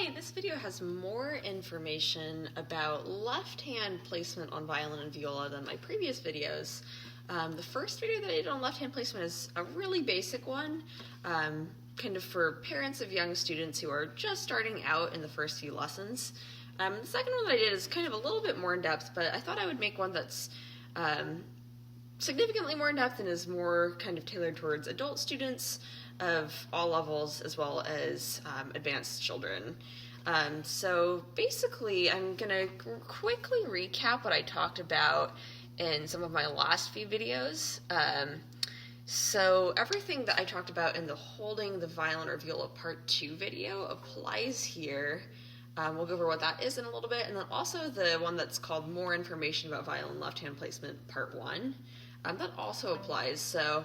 Hi, this video has more information about left hand placement on violin and viola than my previous videos. The first video that I did on left hand placement is a really basic one, kind of for parents of young students who are just starting out in the first few lessons. The second one that I did is kind of a little bit more in depth, but I thought I would make one that's significantly more in depth and is more kind of tailored towards adult students of all levels as well as advanced children. So basically I'm gonna quickly recap what I talked about in some of my last few videos. So everything that I talked about in the holding the violin or viola part 2 video applies here. We'll go over what that is in a little bit, and then also the one that's called more information about violin left hand placement part 1. That also applies. So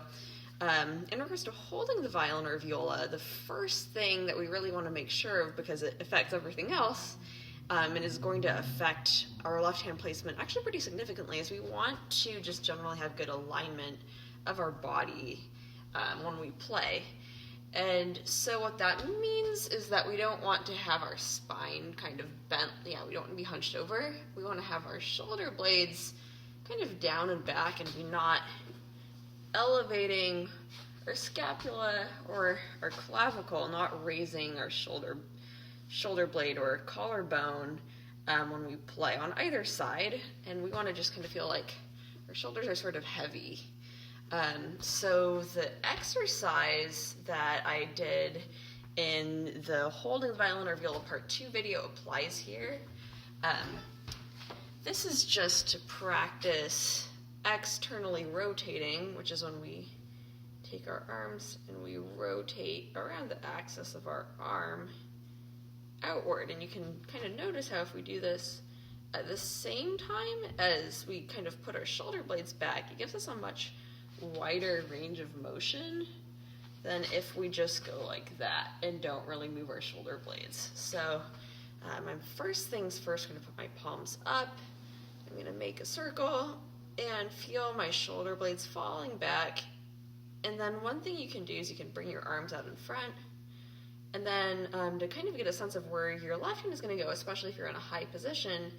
in regards to holding the violin or viola, the first thing that we really want to make sure of, because it affects everything else, and is going to affect our left hand placement actually pretty significantly, is we want to just generally have good alignment of our body when we play. And so what that means is that we don't want to have our spine kind of bent. We don't want to be hunched over. We want to have our shoulder blades kind of down and back and be not elevating our scapula or our clavicle, not raising our shoulder blade or collarbone when we play on either side. And we want to just kind of feel like our shoulders are sort of heavy. So the exercise that I did in the holding the violin or viola part 2 video applies here. This is just to practice externally rotating, which is when we take our arms and we rotate around the axis of our arm outward. And you can kind of notice how if we do this at the same time as we kind of put our shoulder blades back, it gives us a much wider range of motion than if we just go like that and don't really move our shoulder blades. So I'm first things first going to put my palms up. I'm going to make a circle and feel my shoulder blades falling back. And then one thing you can do is you can bring your arms out in front, and then to kind of get a sense of where your left hand is going to go, especially if you're in a high position,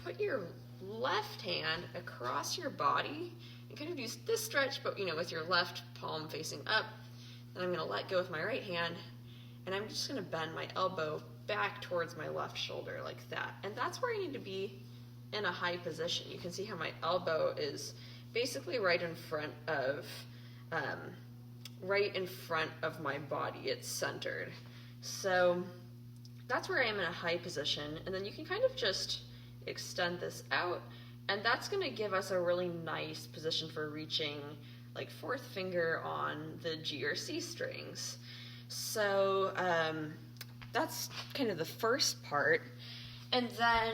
put your left hand across your body and kind of use this stretch, but with your left palm facing up. Then I'm going to let go with my right hand, and I'm just going to bend my elbow back towards my left shoulder like that. And that's where I need to be in a high position. You can see how my elbow is basically right in front of my body. It's centered. So that's where I am in a high position. And then you can kind of just extend this out, and that's going to give us a really nice position for reaching like fourth finger on the G or C strings. So that's kind of the first part. And then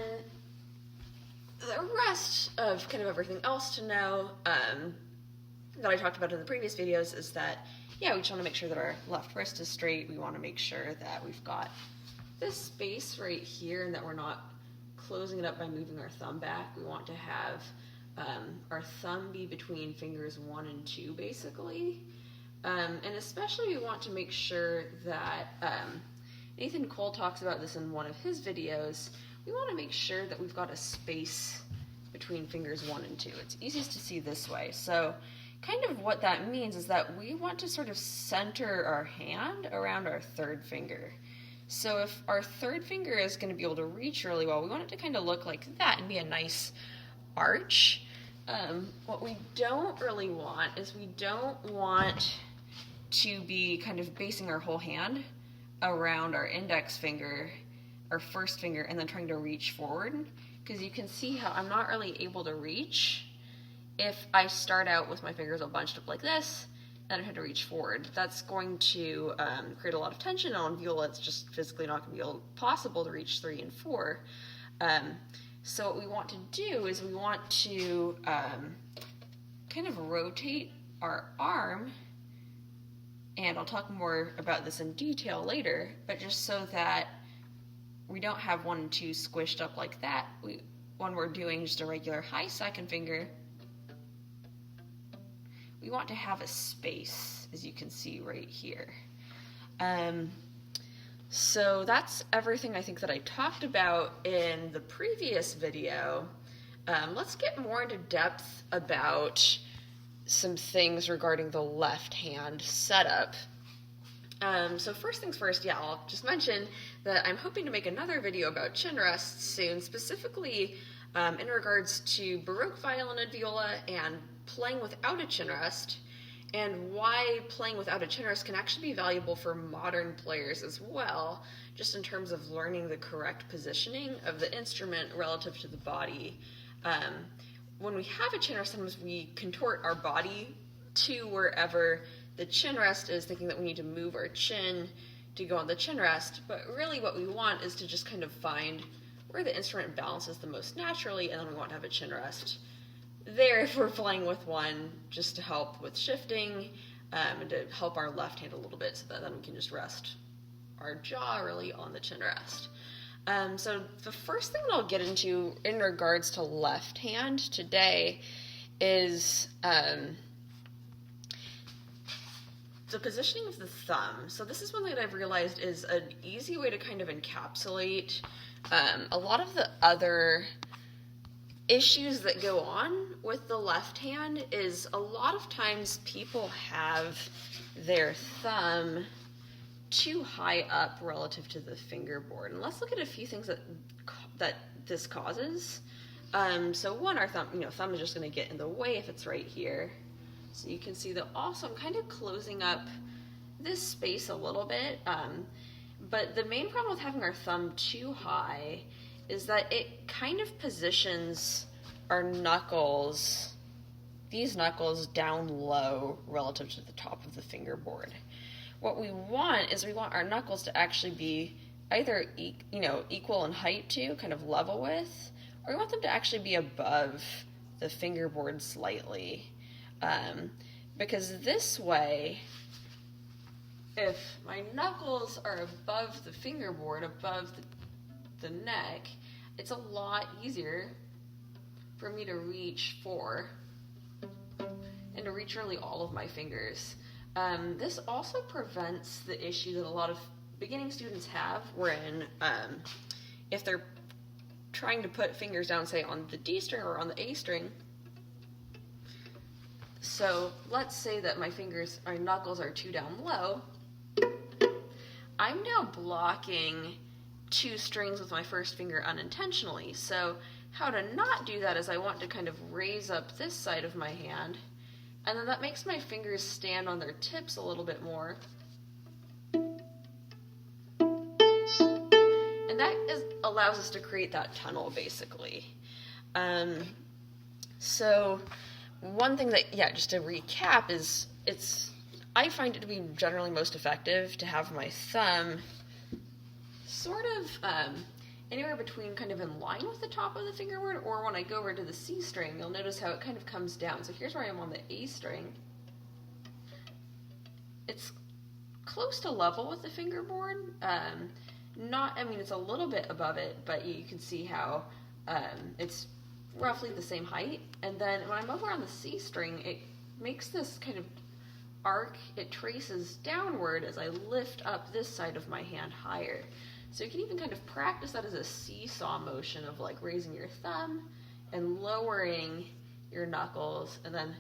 the rest of kind of everything else to know that I talked about in the previous videos is that, we just want to make sure that our left wrist is straight. We want to make sure that we've got this space right here and that we're not closing it up by moving our thumb back. We want to have our thumb be between fingers 1 and 2, basically. And especially we want to make sure that, Nathan Cole talks about this in one of his videos, we want to make sure that we've got a space between fingers 1 and 2. It's easiest to see this way. So kind of what that means is that we want to sort of center our hand around our third finger. So if our third finger is going to be able to reach really well, we want it to kind of look like that and be a nice arch. What we don't really want is we don't want to be kind of basing our whole hand around our index finger, our first finger, and then trying to reach forward, because you can see how I'm not really able to reach if I start out with my fingers all bunched up like this and I have to reach forward. That's going to create a lot of tension. On viola, it's just physically not going to be possible to reach 3 and 4. So what we want to do is we want to kind of rotate our arm, and I'll talk more about this in detail later, but just so that we don't have 1 and 2 squished up like that. When we're doing just a regular high second finger, we want to have a space, as you can see right here. So that's everything I think that I talked about in the previous video. Let's get more into depth about some things regarding the left hand setup. So first things first, yeah, I'll just mention that I'm hoping to make another video about chin rests soon, specifically in regards to Baroque violin and viola and playing without a chin rest, and why playing without a chin rest can actually be valuable for modern players as well, just in terms of learning the correct positioning of the instrument relative to the body. When we have a chin rest, sometimes we contort our body to wherever the chin rest is, thinking that we need to move our chin to go on the chin rest, but really what we want is to just kind of find where the instrument balances the most naturally, and then we want to have a chin rest there if we're playing with one, just to help with shifting, and to help our left hand a little bit, so that then we can just rest our jaw really on the chin rest. So the first thing that I'll get into in regards to left hand today is the positioning of the thumb. So this is one thing that I've realized is an easy way to kind of encapsulate a lot of the other issues that go on with the left hand. Is a lot of times people have their thumb too high up relative to the fingerboard. And let's look at a few things that this causes. So one, our thumb is just going to get in the way if it's right here. So you can see that also I'm kind of closing up this space a little bit. But the main problem with having our thumb too high is that it kind of positions our knuckles, these knuckles, down low relative to the top of the fingerboard. What we want is we want our knuckles to actually be either equal in height to, kind of level with, or we want them to actually be above the fingerboard slightly. Because this way, if my knuckles are above the fingerboard, above the neck, it's a lot easier for me to reach for and to reach really all of my fingers. This also prevents the issue that a lot of beginning students have, wherein if they're trying to put fingers down, say, on the D string or on the A string. So let's say that my knuckles are too down low. I'm now blocking two strings with my first finger unintentionally. So how to not do that is I want to kind of raise up this side of my hand, and then that makes my fingers stand on their tips a little bit more. And that allows us to create that tunnel, basically. So one thing that, just to recap, is I find it to be generally most effective to have my thumb sort of anywhere between kind of in line with the top of the fingerboard, or when I go over to the C string, you'll notice how it kind of comes down. So here's where I am on the A string. It's close to level with the fingerboard. It's a little bit above it, but you can see how it's roughly the same height. And then when I'm over on the C string, it makes this kind of arc. It traces downward as I lift up this side of my hand higher. So you can even kind of practice that as a seesaw motion of like raising your thumb and lowering your knuckles, and then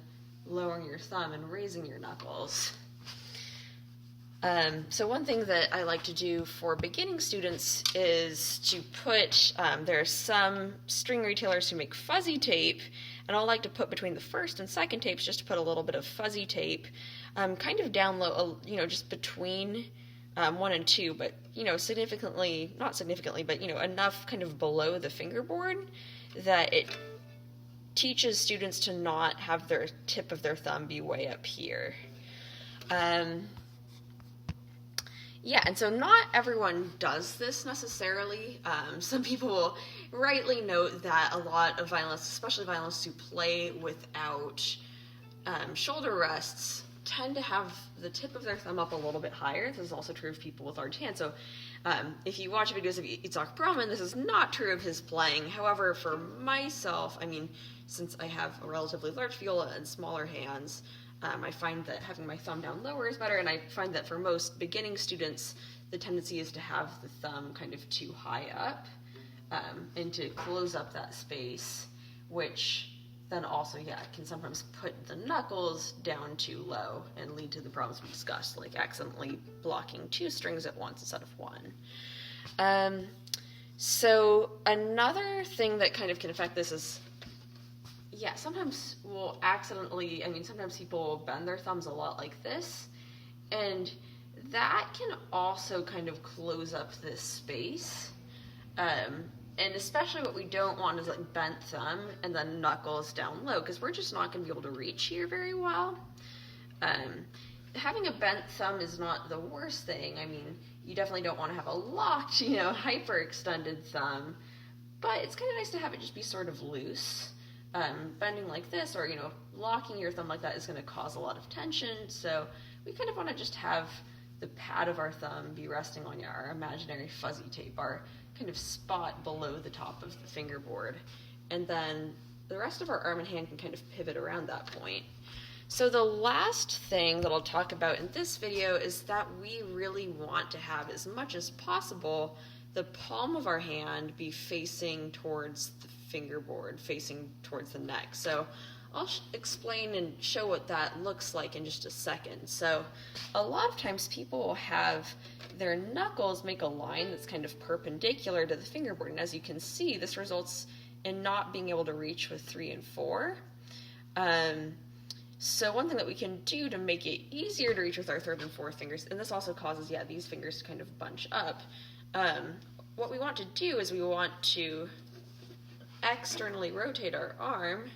lowering your thumb and raising your knuckles. So one thing that I like to do for beginning students is to put, there are some string retailers who make fuzzy tape, and I'll like to put between the first and second tapes, just to put a little bit of fuzzy tape, kind of down low, just between 1 and 2, but, not significantly, but, enough kind of below the fingerboard that it teaches students to not have their tip of their thumb be way up here. And so not everyone does this necessarily. Some people will rightly note that a lot of violinists, especially violinists who play without shoulder rests, tend to have the tip of their thumb up a little bit higher. This is also true of people with large hands. So if you watch videos of Itzhak Perlman, this is not true of his playing. However, for myself, since I have a relatively large viola and smaller hands, I find that having my thumb down lower is better, and I find that for most beginning students, the tendency is to have the thumb kind of too high up and to close up that space, which then also, can sometimes put the knuckles down too low and lead to the problems we discussed, like accidentally blocking 2 strings at once instead of 1. So another thing that kind of can affect this is, sometimes we'll accidentally, sometimes people will bend their thumbs a lot like this, and that can also kind of close up this space. And especially what we don't want is like bent thumb and then knuckles down low, because we're just not going to be able to reach here very well. Having a bent thumb is not the worst thing. You definitely don't want to have a locked, hyperextended thumb, but it's kind of nice to have it just be sort of loose. Bending like this or, locking your thumb like that is going to cause a lot of tension, so we kind of want to just have the pad of our thumb be resting on our imaginary fuzzy tape, our kind of spot below the top of the fingerboard, and then the rest of our arm and hand can kind of pivot around that point. So the last thing that I'll talk about in this video is that we really want to have, as much as possible, the palm of our hand be facing towards the fingerboard, facing towards the neck. So I'll explain and show what that looks like in just a second. So a lot of times people will have their knuckles make a line that's kind of perpendicular to the fingerboard, and as you can see, this results in not being able to reach with 3 and 4. So one thing that we can do to make it easier to reach with our 3rd and 4th fingers, and this also causes, these fingers to kind of bunch up, what we want to do is we want to externally rotate our arm,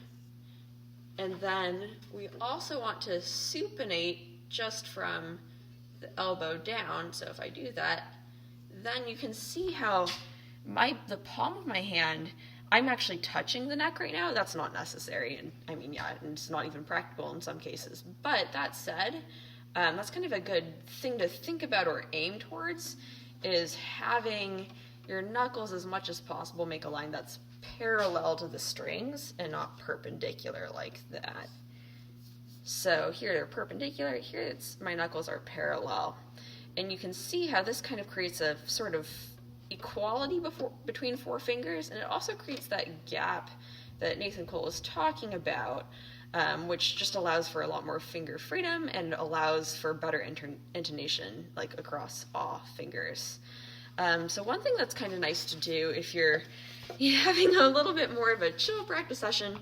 and then we also want to supinate just from the elbow down. So if I do that, then you can see how the palm of my hand, I'm actually touching the neck right now. That's not necessary, and and it's not even practical in some cases. But that said, that's kind of a good thing to think about or aim towards, is having your knuckles as much as possible make a line that's parallel to the strings and not perpendicular like that. So here they're perpendicular, here my knuckles are parallel. And you can see how this kind of creates a sort of equality between 4 fingers, and it also creates that gap that Nathan Cole is talking about, which just allows for a lot more finger freedom and allows for better intonation, like across all fingers. So one thing that's kind of nice to do if you're having a little bit more of a chill practice session,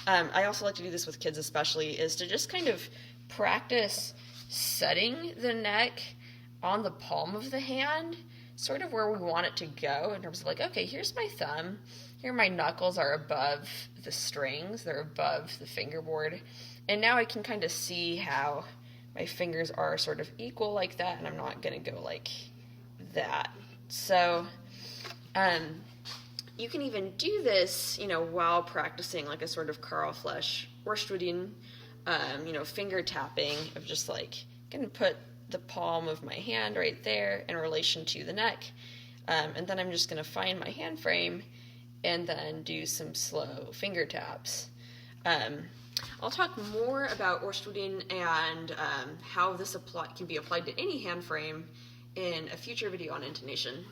I also like to do this with kids especially, is to just kind of practice setting the neck on the palm of the hand, sort of where we want it to go, in terms of like, okay, here's my thumb, here my knuckles are above the strings, they're above the fingerboard, and now I can kind of see how my fingers are sort of equal like that, and I'm not going to go like that. So you can even do this, while practicing like a sort of Karl Flesch Ortstudien, finger tapping, of just like, going to put the palm of my hand right there in relation to the neck, and then I'm just going to find my hand frame and then do some slow finger taps. I'll talk more about Ortstudien and how this can be applied to any hand frame in a future video on intonation.